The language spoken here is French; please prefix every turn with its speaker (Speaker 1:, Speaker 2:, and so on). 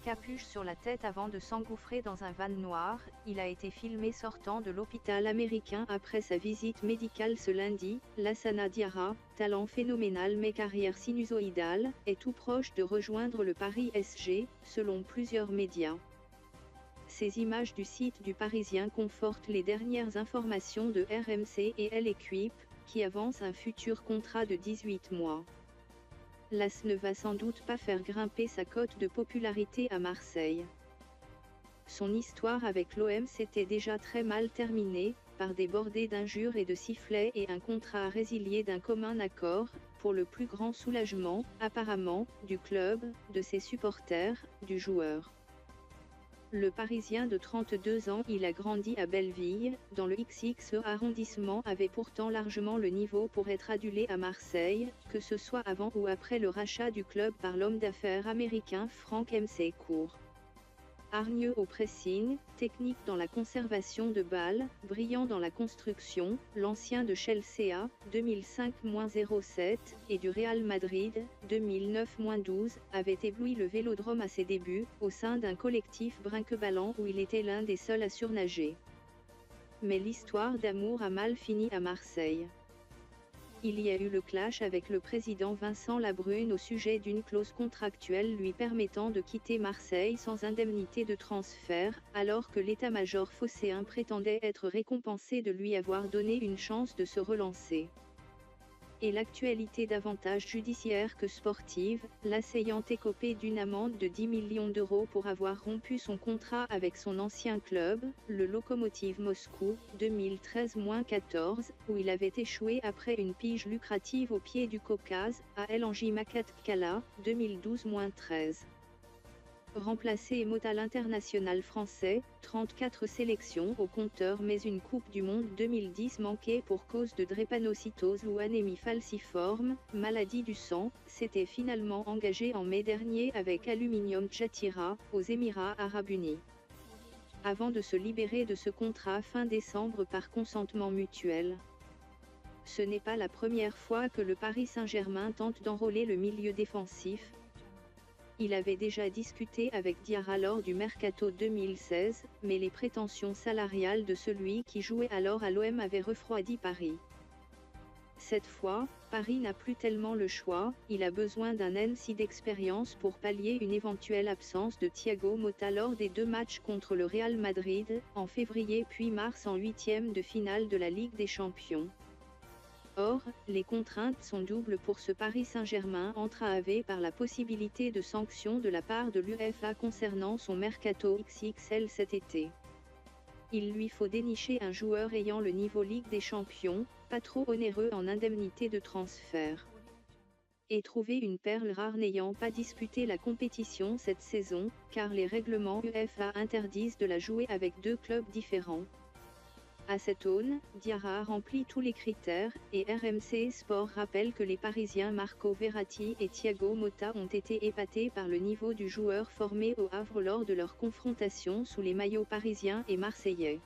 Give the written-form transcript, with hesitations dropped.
Speaker 1: Capuche sur la tête avant de s'engouffrer dans un van noir, il a été filmé sortant de l'hôpital américain après sa visite médicale ce lundi. Lassana Diarra, talent phénoménal mais carrière sinusoïdale, est tout proche de rejoindre le Paris SG, selon plusieurs médias. Ces images du site du Parisien confortent les dernières informations de RMC et L'Équipe, qui avance un futur contrat de 18 mois. L'As ne va sans doute pas faire grimper sa cote de popularité à Marseille. Son histoire avec l'OM s'était déjà très mal terminée, par des bordées d'injures et de sifflets et un contrat à résilier d'un commun accord, pour le plus grand soulagement, apparemment, du club, de ses supporters, du joueur. Le Parisien de 32 ans, il a grandi à Belleville, dans le XXe arrondissement, avait pourtant largement le niveau pour être adulé à Marseille, que ce soit avant ou après le rachat du club par l'homme d'affaires américain Frank McCourt. Hargneux au pressing, technique dans la conservation de balles, brillant dans la construction, l'ancien de Chelsea, 2005-07, et du Real Madrid, 2009-12, avait ébloui le Vélodrome à ses débuts, au sein d'un collectif brinque-ballant où il était l'un des seuls à surnager. Mais l'histoire d'amour a mal fini à Marseille. Il y a eu le clash avec le président Vincent Labrune au sujet d'une clause contractuelle lui permettant de quitter Marseille sans indemnité de transfert, alors que l'état-major phocéen prétendait être récompensé de lui avoir donné une chance de se relancer. Et l'actualité davantage judiciaire que sportive, l'As ayant écopé d'une amende de 10 millions d'euros pour avoir rompu son contrat avec son ancien club, le Lokomotiv Moscou, 2013-14, où il avait échoué après une pige lucrative au pied du Caucase, à El Anji Makhatkala, 2012-13. Remplacé à l'international français, 34 sélections au compteur mais une Coupe du Monde 2010 manquée pour cause de drépanocytose ou anémie falciforme, maladie du sang, s'était finalement engagé en mai dernier avec Aluminium Jatira, aux Émirats Arabes Unis. Avant de se libérer de ce contrat fin décembre par consentement mutuel. Ce n'est pas la première fois que le Paris Saint-Germain tente d'enrôler le milieu défensif. Il avait déjà discuté avec Diarra lors du Mercato 2016, mais les prétentions salariales de celui qui jouait alors à l'OM avaient refroidi Paris. Cette fois, Paris n'a plus tellement le choix, il a besoin d'un NC d'expérience pour pallier une éventuelle absence de Thiago Motta lors des 2 matchs contre le Real Madrid, en février puis mars en 8e de finale de la Ligue des Champions. Or, les contraintes sont doubles pour ce Paris Saint-Germain entravé par la possibilité de sanctions de la part de l'UEFA concernant son mercato XXL cet été. Il lui faut dénicher un joueur ayant le niveau Ligue des Champions, pas trop onéreux en indemnité de transfert. Et trouver une perle rare n'ayant pas disputé la compétition cette saison, car les règlements UEFA interdisent de la jouer avec 2 clubs différents. À cette aune, Diarra remplit tous les critères, et RMC Sport rappelle que les Parisiens Marco Verratti et Thiago Motta ont été épatés par le niveau du joueur formé au Havre lors de leur confrontation sous les maillots parisiens et marseillais.